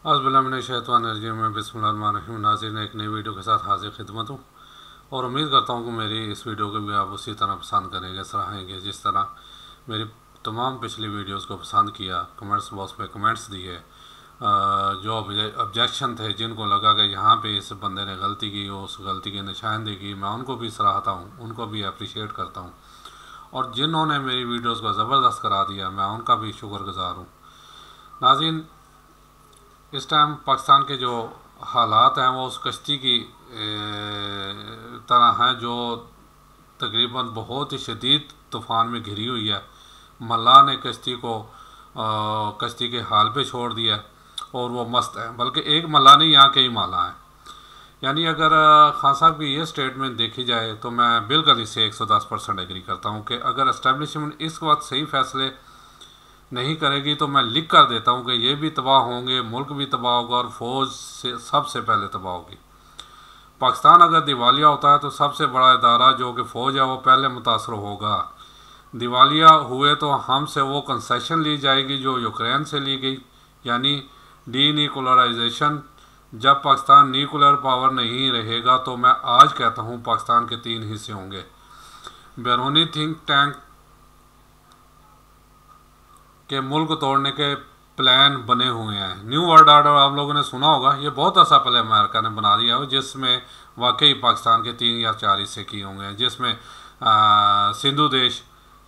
औज़ुबिल्लाहि में बिस्मिल्लाहिर्रहमानिर्रहीम। नाज़रीन, एक नई वीडियो के साथ हाजिर खिदमत हूँ और उम्मीद करता हूँ कि मेरी इस वीडियो को भी आप उसी तरह पसंद करेंगे, सराहेंगे जिस तरह मेरी तमाम पिछली वीडियोस को पसंद किया, कमेंट्स बॉक्स में कमेंट्स दिए। जो ऑब्जेक्शन थे, जिनको लगा कि यहाँ पे इस बंदे ने गलती की, उस गलती की निशानदेही की, मैं उनको भी सराहता हूँ, उनको भी अप्रिशिएट करता हूँ। और जिन्होंने मेरी वीडियोस को ज़बरदस्त करा दिया, मैं उनका भी शुक्रगुज़ार हूँ। नाज़रीन, इस टाइम पाकिस्तान के जो हालात हैं वो उस कश्ती की तरह हैं जो तकरीबन बहुत ही शदीद तूफ़ान में घिरी हुई है। मल्लाह ने कश्ती को कश्ती के हाल पे छोड़ दिया और वो मस्त है। बल्कि एक मल्लाह नहीं, यहाँ कई मल्लाह हैं। यानी अगर खान साहब की ये स्टेटमेंट देखी जाए तो मैं बिल्कुल इससे 110% एग्री करता हूँ कि अगर एस्टेब्लिशमेंट इस वक्त सही फैसले नहीं करेगी तो मैं लिख कर देता हूँ कि ये भी तबाह होंगे, मुल्क भी तबाह होगा और फ़ौज से सबसे पहले तबाह होगी। पाकिस्तान अगर दिवालिया होता है तो सबसे बड़ा इदारा जो कि फ़ौज है वो पहले मुतासर होगा। दिवालिया हुए तो हमसे वो कंसेशन ली जाएगी जो यूक्रेन से ली गई, यानी डीन्यूक्लियराइजेशन। जब पाकिस्तान न्यूक्लियर पावर नहीं रहेगा तो मैं आज कहता हूँ पाकिस्तान के 3 हिस्से होंगे। बैरूनी थिंक टैंक के मुल्क तोड़ने के प्लान बने हुए हैं। न्यू वर्ल्ड ऑर्डर आप लोगों ने सुना होगा, ये बहुत अर्सा पहले अमेरिका ने बना दिया है, जिसमें वाकई पाकिस्तान के 3 या 4 हिस्से किए होंगे, जिसमें सिंधु देश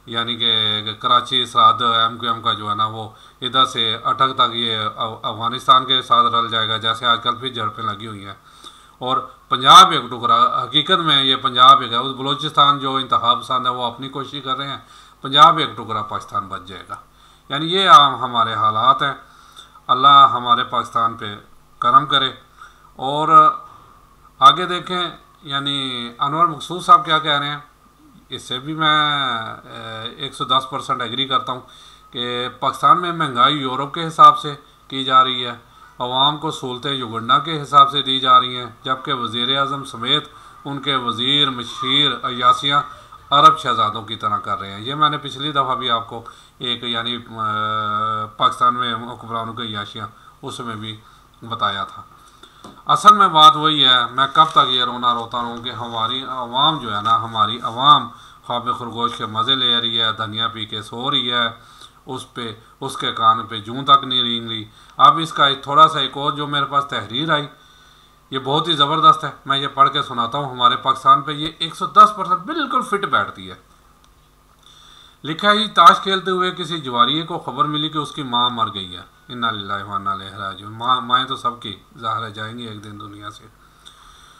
यानी कि कराची सरहद MQM का जो है ना वो इधर से अटक तक ये अफगानिस्तान के साथ रल जाएगा, जैसे आजकल फिर झड़पें लगी हुई हैं। और पंजाब एक टुकड़ा, हकीकत में ये पंजाब एक है, उस बलूचिस्तान जो इंतहा पसंद है वो अपनी कोशिश कर रहे हैं, पंजाब एक टुकड़ा पाकिस्तान बच जाएगा। यानी ये हमारे हालात हैं। अल्लाह हमारे पाकिस्तान पे करम करे। और आगे देखें, यानी अनवर मकसूद साहब क्या कह रहे हैं, इससे भी मैं 110% एग्री करता हूँ कि पाकिस्तान में महंगाई यूरोप के हिसाब से की जा रही है, अवाम को सहूलतें युगंडा के हिसाब से दी जा रही हैं, जबकि वज़ीर आज़म समेत उनके वज़ीर मशीर अयासियाँ अरब शहजादों की तरह कर रहे हैं। ये मैंने पिछली दफ़ा भी आपको एक यानी पाकिस्तान में हुक्मरानों की अयाशियाँ उसमें भी बताया था। असल में बात वही है, मैं कब तक ये रोना रोता रहूँ कि हमारी आवाम जो है ना, हमारी आवाम ख्वाब खरगोश के मज़े ले रही है, धनिया पी के सो रही है, उस पे उसके कान पे जूं तक नहीं रेंग रही। अब इसका थोड़ा सा एक और जो मेरे पास तहरीर आई, ये बहुत ही ज़बरदस्त है, मैं ये पढ़ के सुनाता हूँ। हमारे पाकिस्तान पे ये 110% बिल्कुल फिट बैठती है। लिखा ही, ताश खेलते हुए किसी जवारिये को खबर मिली कि उसकी माँ मर गई है। इन्ना लिल्लाहि व इन्ना इलैहि राजिऊन। माएँ तो सबकी ज़ाहिर जाएंगी एक दिन दुनिया से।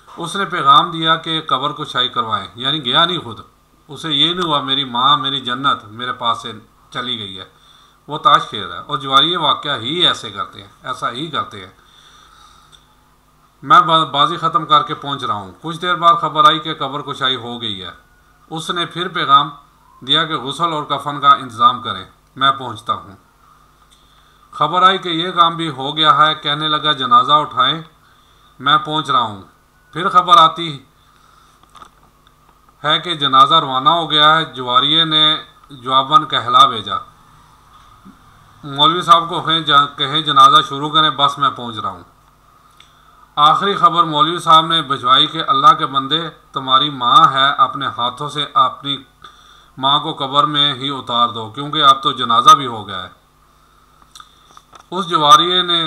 उसने पैगाम दिया कि कब्र को शाही करवाएं, यानी गया नहीं खुद, उसे ये नहीं हुआ मेरी माँ मेरी जन्नत मेरे पास से चली गई है, वो ताश खेल रहा है। और जवारिये वाक़या ही ऐसे करते हैं, ऐसा ही करते हैं। मैं बाजी ख़त्म करके पहुंच रहा हूं। कुछ देर बाद खबर आई कि कब्र कुशाई हो गई है। उसने फिर पैगाम दिया कि गुस्ल और कफन का इंतज़ाम करें, मैं पहुंचता हूं। खबर आई कि यह काम भी हो गया है। कहने लगा जनाजा उठाएं, मैं पहुंच रहा हूं। फिर खबर आती है कि जनाजा रवाना हो गया है। जवारिये ने जवाबन कहला भेजा, मौलवी साहब को कहें जनाजा शुरू करें, बस मैं पहुंच रहा हूं। आखिरी खबर मौलवी साहब ने भिजवाई कि अल्लाह के बंदे, तुम्हारी माँ है, अपने हाथों से अपनी माँ को कब्र में ही उतार दो, क्योंकि अब तो जनाजा भी हो गया है। उस जवारिये ने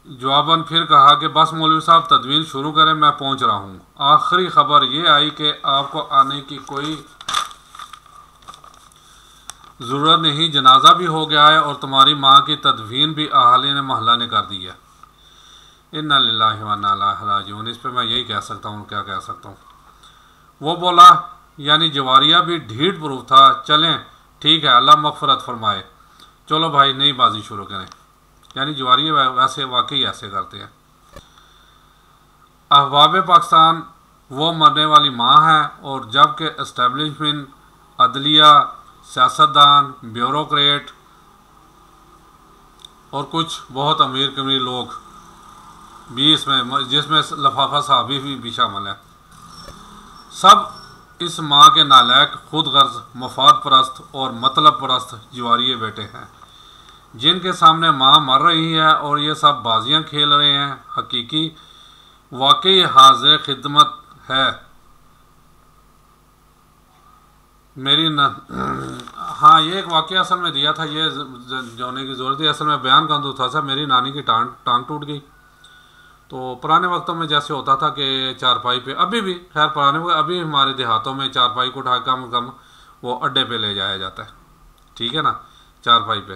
जवाबन फिर कहा कि बस मौलवी साहब तदवीन शुरू करें, मैं पहुंच रहा हूँ। आखिरी खबर ये आई कि आपको आने की कोई ज़रूरत नहीं, जनाजा भी हो गया है और तुम्हारी माँ की तदवीन भी अहाली ने महल्ला ने कर दी है। इन्ना लिल्लाहि व इन्ना इलैहि राजिऊन। इस पर मैं यही कह सकता हूँ, क्या कह सकता हूँ। वो बोला, यानी जवारिया भी ढीठ प्रूफ था, चलें ठीक है, अल्लाह मग़फ़िरत फरमाए, चलो भाई नई बाजी शुरू करें। यानी जवारिया वैसे वाकई ऐसे करते हैं। अहबाब पाकिस्तान वो मरने वाली माँ है, और जबकि इस्टेब्लिशमेंट, अदलिया, सियासतदान, ब्यूरोक्रेट और कुछ बहुत अमीर कमीर लोग भी इसमें, जिसमें लफाफा साहबी भी शामिल है, सब इस माँ के नालायक, खुद गर्ज, मफाद परस्त और मतलब परस्त जवारिये बेटे हैं। जिनके सामने माँ मर रही है और ये सब बाजियां खेल रहे हैं, हकीकी वाकई हाजिर खिदमत है मेरी न। हाँ, ये एक वाकया असल में दिया था, ये जोने की ज़रूरत है। असल में बयान का तो था मेरी नानी की टांग टूट गई। तो पुराने वक्तों में जैसे होता था कि चारपाई पे, अभी भी खैर पुराने वक्त, अभी हमारे देहातों में चारपाई को उठा कम कम वो अड्डे पे ले जाया जाता है, ठीक है ना, चारपाई पे।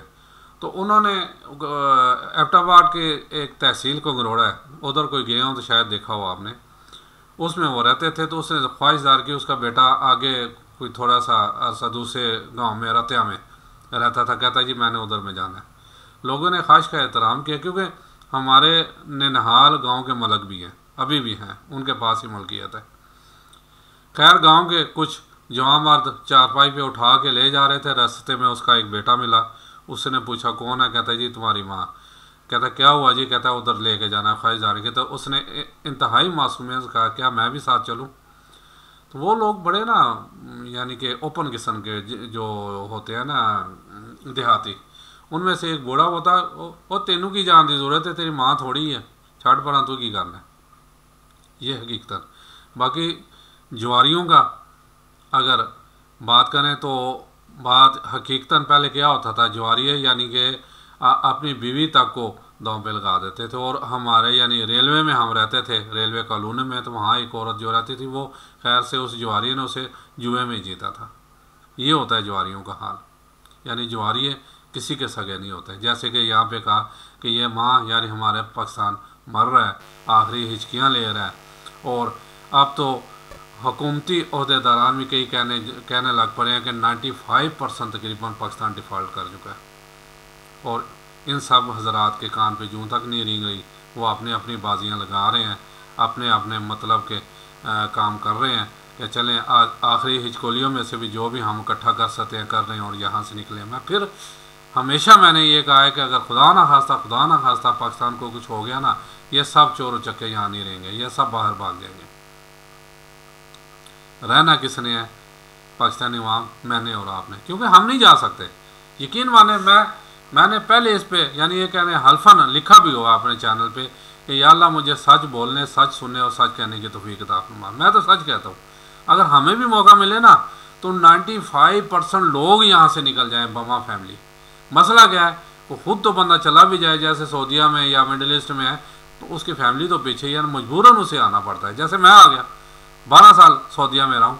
तो उन्होंने एबटाबाद के एक तहसील को गरोड़ा है, उधर कोई गए हो तो शायद देखा हो आपने, उसमें वो रहते थे। तो उसने ख्वाहिशदार की उसका बेटा आगे कोई थोड़ा सा अरसा दूसरे गांव में रतिया में रहता था, कहता जी मैंने उधर में जाना है। लोगों ने ख्वाहिश का एहतराम किया, क्योंकि हमारे ननिहाल गांव के मलक भी हैं, अभी भी हैं, उनके पास ही मलकियत है। खैर गांव के कुछ जवान मर्द चारपाई पे उठा के ले जा रहे थे, रास्ते में उसका एक बेटा मिला। उसने पूछा कौन है, कहता जी तुम्हारी माँ। कहता क्या हुआ जी, कहता उधर लेके जाना है ख्वाहिशदार के। तो उसने इंतहाई मासूमियत से कहा क्या मैं भी साथ चलूँ। तो वो लोग बड़े ना यानी कि ओपन किस्म के जो होते हैं ना देहाती, उनमें से एक बूढ़ा होता, वो तेनू की जान की जरूरत है, तेरी माँ थोड़ी है, छड़ पड़ा तू की करना है। ये हकीकत। बाकी जवारियों का अगर बात करें तो बात हकीकतन पहले क्या होता था, जवारिये यानी कि अपनी बीवी तक को दांव पे लगा देते थे। और हमारे यानी रेलवे में हम रहते थे, रेलवे कॉलोनी में, तो वहाँ एक औरत जो रहती थी वो खैर से उस जवारी ने उसे जुए में जीता था। ये होता है जवारियों का हाल, यानी जवारिये किसी के सगे नहीं होते। जैसे कि यहाँ पे कहा कि ये माँ यानी हमारे पाकिस्तान मर रहा है, आखिरी हिचकियाँ ले रहा है, और अब तो हुकूमती अहदेदारान भी कई कहने लग पड़े हैं कि 95% तकरीबन पाकिस्तान डिफ़ॉल्ट कर चुका है। और इन सब हजरात के कान पे जूं तक नहीं रिंग रही, वो अपने अपनी बाजियां लगा रहे हैं, अपने अपने मतलब के काम कर रहे हैं कि चलें आखिरी हिचकोलियों में से भी जो भी हम इकट्ठा कर सकते हैं कर रहे हैं और यहाँ से निकले। मैं फिर हमेशा मैंने ये कहा है कि अगर खुदा ना खास्ता पाकिस्तान को कुछ हो गया ना, ये सब चोर चक्के यहाँ नहीं रहेंगे, ये सब बाहर भाग जाएंगे। रहना किसने है, पाकिस्तानी अवाम, मैंने और आपने, क्योंकि हम नहीं जा सकते। यकीन माने मैंने पहले इस पे यानी ये कहने हल्फन लिखा भी हुआ अपने चैनल पे कि या अल्लाह मुझे सच बोलने, सच सुनने और सच कहने की तौफीक अता फरमा। मैं तो सच कहता हूँ, अगर हमें भी मौका मिले ना तो 95% लोग यहाँ से निकल जाएं बमा फैमिली। मसला क्या है, वो खुद तो बंदा चला भी जाए, जैसे सऊदीया में या मिडिल ईस्ट में है, तो उसकी फैमिली तो पीछे ही, मजबूरन उसे आना पड़ता है। जैसे मैं आ गया, 12 साल सऊदीया में रहा हूँ,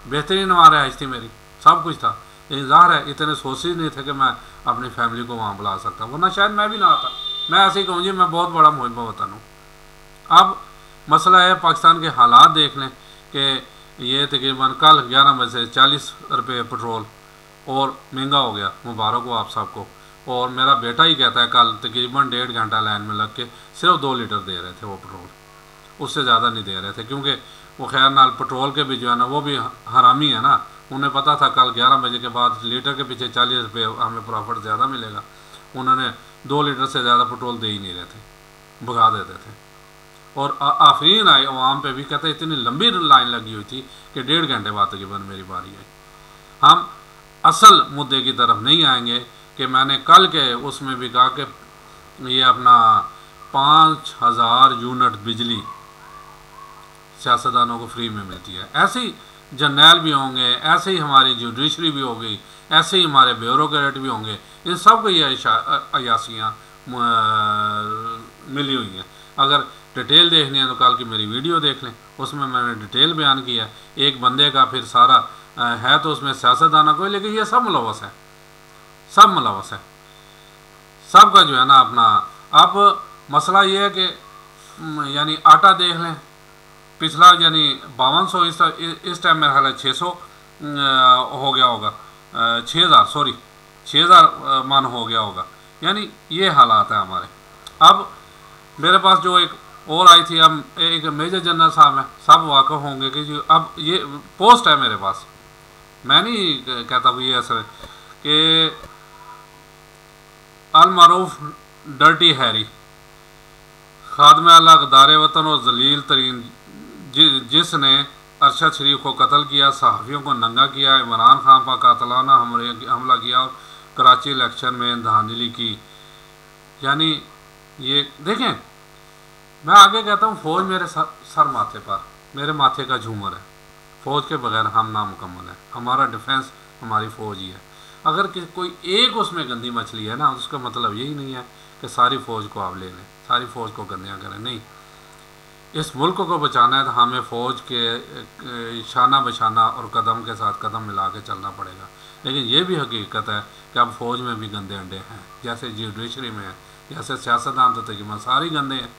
बेहतरीन वहाँ रहाइश थी मेरी, सब कुछ था, लेकिन ज़ाहिर है इतने सोर्सेज नहीं थे कि मैं अपनी फैमिली को वहाँ बुला सकता, वरना शायद मैं भी ना आता। मैं ऐसे ही कहूँ जी मैं बहुत बड़ा मुहिब वतन हूँ। अब मसला है पाकिस्तान के हालात देख लें कि ये तकरीबन कल 11 बजे से 40 रुपये पेट्रोल और महंगा हो गया, मुबारक हो आप सबको। और मेरा बेटा ही कहता है कल तकरीबन 1.5 घंटा लाइन में लग के सिर्फ 2 लीटर दे रहे थे वो पेट्रोल, उससे ज़्यादा नहीं दे रहे थे, क्योंकि वो खैर नाल पेट्रोल के भी जो है ना वो भी हरामी है ना, उन्हें पता था कल 11 बजे के बाद लीटर के पीछे 40 रुपये हमें प्रॉफिट ज़्यादा मिलेगा। उन्होंने 2 लीटर से ज़्यादा पेट्रोल दे ही नहीं रहे थे, भगा देते थे। और आफरीन आई अवाम पे भी, कहते इतनी लंबी लाइन लगी हुई थी कि 1.5 घंटे बाद तकरीबन मेरी बारी आई। हम असल मुद्दे की तरफ नहीं आएंगे कि मैंने कल के उसमें भी कहा कि ये अपना 5000 यूनिट बिजली सियासतदानों को फ्री में मिलती है। ऐसे ही जर्नैल भी होंगे, ऐसे ही हमारी जुडिशरी भी होगी, ऐसे ही हमारे ब्यूरोक्रेट भी होंगे, इन सब को ये अयासियाँ मिली हुई हैं। अगर डिटेल देखनी है तो कल की मेरी वीडियो देख लें, उसमें मैंने डिटेल बयान किया है। एक बंदे का फिर सारा है तो उसमें सियासतदाना कोई, लेकिन ये सब मुलवस है, सब मुलवस है, सबका जो है ना अपना। अब मसला ये है कि यानी आटा देख लें, पिछला यानी 5200, इस टाइम मेरा ख्याल है 600 हो गया होगा, 6000 मन हो गया होगा। यानी ये हालात है हमारे। अब मेरे पास जो एक और आई थी, अब एक मेजर जनरल साहब हैं, सब वाक़िफ़ होंगे कि जो अब ये पोस्ट है मेरे पास, मैं नहीं कहता वो ये असर कि अल-मारूफ डर्टी हैरी, खादमे अल्लाह दारे वतन और जलील तरीन जिसने अरशद शरीफ को कत्ल किया, सहाफ़ियों को नंगा किया, इमरान खान पर कातलाना हमला किया, कराची इलेक्शन में धांधली की। यानी ये देखें, मैं आगे कहता हूँ, फौज मेरे सर माथे पर, मेरे माथे का झूमर है। फौज के बगैर हम नामुकम्मल है। हमारा डिफेंस हमारी फौज ही है। अगर कोई एक उसमें गंदी मछली है ना, उसका मतलब यही नहीं है कि सारी फौज को आप ले लें, सारी फौज को गंदियाँ करें। नहीं, इस मुल्क को बचाना है तो हमें फ़ौज के शाना बशाना और कदम के साथ कदम मिला के चलना पड़ेगा। लेकिन ये भी हकीकत है कि अब फ़ौज में भी गंदे अंडे हैं, जैसे जुडिशरी में है, जैसे सियासतदान तो तकरीबन सारी गंदे हैं,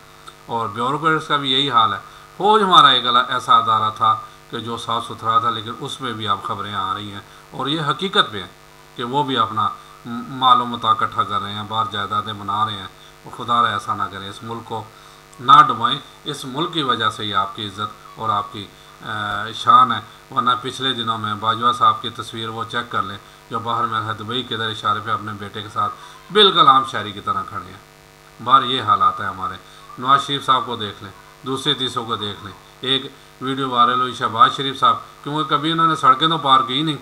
और ब्यूरोक्रेट्स का भी यही हाल है। फ़ौज हमारा एक ऐसा अदारा था कि जो साफ़ सुथरा था, लेकिन उसमें भी अब खबरें आ रही हैं और ये हकीकत भी है कि वो भी अपना मालो मता इकट्ठा कर रहे हैं, बाहर जायदादें बना रहे हैं। और खुदा ऐसा ना करें, इस मुल्क को ना डुबाएं। इस मुल्क की वजह से ही आपकी इज़्ज़त और आपकी शान है। वरना पिछले दिनों में बाजवा साहब की तस्वीर वो चेक कर लें, जो बाहर में है दुबई के इधर इशारे पे अपने बेटे के साथ बिल्कुल आम शहरी की तरह खड़े हैं। बाहर ये हालात है हमारे। नवाज शरीफ साहब को देख लें, दूसरे तीसरों को देख लें। एक वीडियो वायरल हुई शहबाज शरीफ साहब, क्योंकि कभी उन्होंने सड़कें तो पार की नहीं,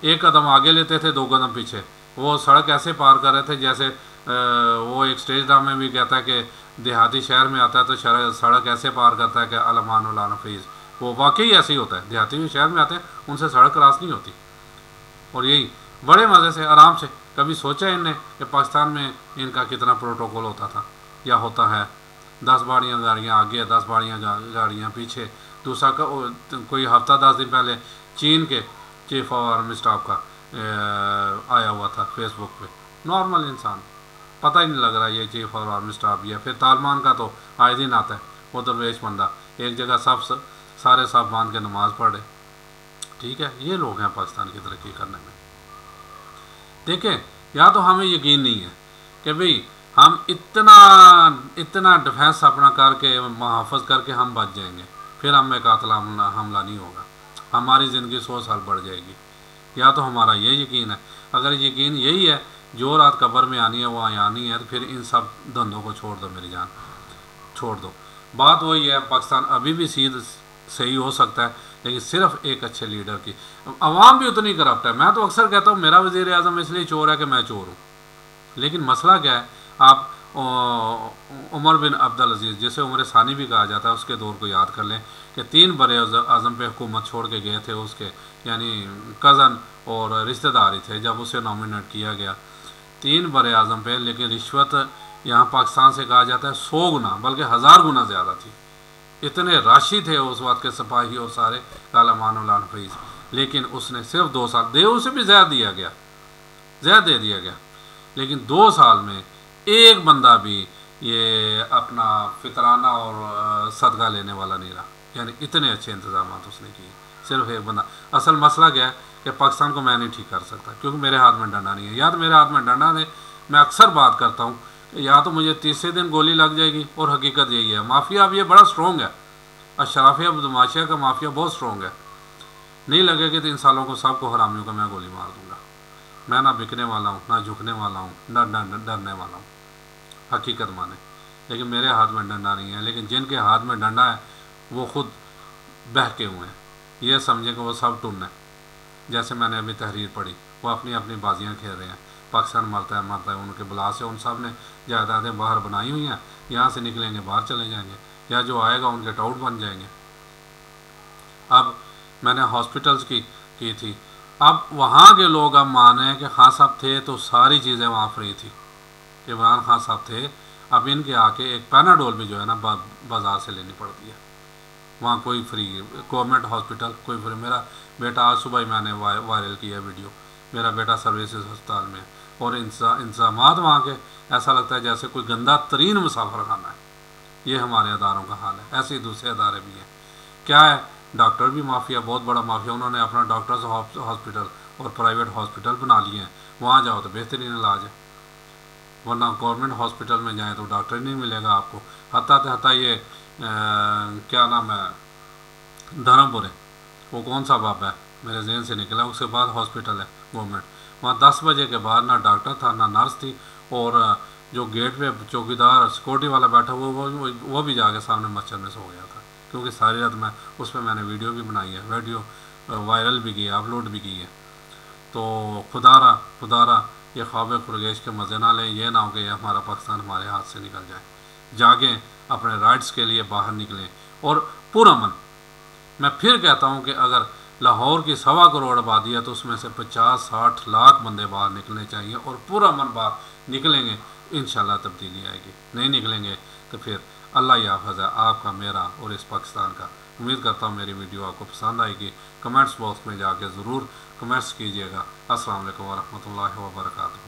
एक कदम आगे लेते थे, दो कदम पीछे। वो सड़क ऐसे पार कर रहे थे जैसे वो एक स्टेज ड्रामे में भी कहता है कि देहाती शहर में आता है तो सड़क ऐसे पार करता है कि अलमान उल नफीस। वो वाकई ऐसे ही होता है, देहाती में शहर में आते हैं उनसे सड़क क्रॉस नहीं होती। और यही बड़े मज़े से आराम से, कभी सोचा इनने कि पाकिस्तान में इनका कितना प्रोटोकॉल होता था या होता है। 10 गाड़ियाँ आगे, 10 गाड़ियाँ पीछे। दूसरा कोई हफ्ता 10 दिन पहले चीन के चीफ ऑफ आर्मी स्टाफ का आया हुआ था फेसबुक पे। नॉर्मल इंसान, पता ही नहीं लग रहा ये चीफ ऑफ आर्मी स्टाफ भी है। फिर तालिबान का तो आए दिन आता है, वो दरवेश बंदा एक जगह सारे सब बांध के नमाज पढ़े। ठीक है, ये लोग हैं पाकिस्तान की तरक्की करने में। देखें, या तो हमें यकीन नहीं है कि भाई हम इतना डिफेंस अपना करके मुहाफ़ज़ करके हम बच जाएंगे, फिर हमें कातिल हमला नहीं होगा, हमारी ज़िंदगी 100 साल बढ़ जाएगी। या तो हमारा ये यकीन है। अगर यकीन यही है जो रात कब्र में आनी है वो आनी है, तो फिर इन सब धंधों को छोड़ दो मेरी जान, छोड़ दो। बात वही है, पाकिस्तान अभी भी सही हो सकता है, लेकिन सिर्फ एक अच्छे लीडर की। अवाम भी उतनी करप्ट है। मैं तो अक्सर कहता हूँ मेरा वज़ीर आज़म इसलिए चोर है कि मैं चोर हूँ। लेकिन मसला क्या है, आप उमर बिन अब्दुल अजीज़, जिसे उमर सानी भी कहा जाता है, उसके दौर को याद कर लें कि 3 बड़े आज़म पे हुकूमत छोड़ के गए थे उसके, यानी कज़न और रिश्तेदार ही थे जब उसे नॉमिनेट किया गया 3 बड़े आज़म पे। लेकिन रिश्वत यहाँ पाकिस्तान से कहा जाता है 100 गुना बल्कि 1000 गुना ज़्यादा थी। इतने राशि थे उस वक्त के सिपाही और सारे कालामान फीस। लेकिन उसने सिर्फ 2 साल दे, उसे भी ज़्यादा दिया गया, ज़्यादा दे दिया गया, लेकिन 2 साल में एक बंदा भी ये अपना फितराना और सदका लेने वाला नहीं रहा। यानी इतने अच्छे इंतजाम उसने किए, सिर्फ एक बंदा। असल मसला क्या है कि पाकिस्तान को मैं नहीं ठीक कर सकता, क्योंकि मेरे हाथ में डंडा नहीं है। या तो मेरे हाथ में डंडा है, मैं अक्सर बात करता हूँ, या तो मुझे तीसरे दिन गोली लग जाएगी। और हकीकत यही है, माफिया अब ये बड़ा स्ट्रॉन्ग है, अशराफिया बदमाशिया का माफिया बहुत स्ट्रॉन्ग है। नहीं लगेगा तो इन सालों को सबको हरामियों का मैं गोली मार दूंगा। मैं ना बिकने वाला हूँ, ना झुकने वाला हूँ, ना डरने वाला हूँ, हकीकत माने। लेकिन मेरे हाथ में डंडा नहीं है। लेकिन जिनके हाथ में डंडा है वो खुद बहके हुए हैं, ये समझे कि वो सब टुन है। जैसे मैंने अभी तहरीर पढ़ी, वो अपनी अपनी बाजियाँ खेल रहे हैं। पाकिस्तान मरता है, उनके बुला से उन सब ने जायदादें बाहर बनाई हुई हैं, यहाँ से निकलेंगे बाहर चले जाएंगे, या जो आएगा उनके टाउट बन जाएंगे। अब मैंने हॉस्पिटल्स की थी, अब वहाँ के लोग अब मान रहे हैं कि खान साहब थे तो सारी चीज़ें वहाँ फ्री थी, इमरान खान साहब थे। अब इनके आके एक पैनाडोल भी जो है ना बाज़ार से लेनी पड़ती है, वहाँ कोई फ्री गवर्नमेंट हॉस्पिटल कोई फ्री। मेरा बेटा आज सुबह ही मैंने वायरल किया वीडियो, मेरा बेटा सर्विसेज अस्पताल में, और इंतजाम वहाँ के ऐसा लगता है जैसे कोई गंदा तरीन मुसाफर खाना है। ये हमारे अदारों का हाल है, ऐसे ही दूसरे अदारे भी हैं। क्या है, डॉक्टर भी माफिया, बहुत बड़ा माफिया। उन्होंने अपना डॉक्टर्स हॉस्पिटल और प्राइवेट हॉस्पिटल बना लिए हैं, वहाँ जाओ तो बेहतरीन इलाज है, वरना गवर्नमेंट हॉस्पिटल में जाएँ तो डॉक्टर नहीं मिलेगा आपको। हत्ता ये क्या नाम है, धर्मपुर है, वो कौन सा बाबा है मेरे जहन से निकला, उसके बाद हॉस्पिटल है गवर्नमेंट, वहाँ 10 बजे के बाद ना डॉक्टर था ना नर्स थी, और जो गेट पे चौकीदार सिक्योरिटी वाला बैठा वो भी जाके सामने मच्छर में सो गया था। क्योंकि सारी रात मैं उस पर मैंने वीडियो भी बनाई है, वीडियो वायरल भी की है, अपलोड भी की है। तो खुदारा ये ख्वाब खुरगेश के मज़े ना लें। ये ना हो कि ये हमारा पाकिस्तान हमारे हाथ से निकल जाए। जागें, अपने राइट्स के लिए बाहर निकलें और पूरा मन, मैं फिर कहता हूँ कि अगर लाहौर की 1.25 करोड़ आबादी है तो उसमें से 50-60 लाख बंदे बाहर निकलने चाहिए और पूरा मन बाहर निकलेंगे, इंशाल्लाह तब्दीली आएगी। नहीं निकलेंगे तो फिर अल्लाह ही हाफ़िज़ है आपका, मेरा और इस पाकिस्तान का। उम्मीद करता हूँ मेरी वीडियो आपको पसंद आएगी। कमेंट्स बॉक्स में जाके ज़रूर कमेंट्स कीजिएगा। अस्सलाम वालेकुम वरहमतुल्लाहि वबरकातुहू।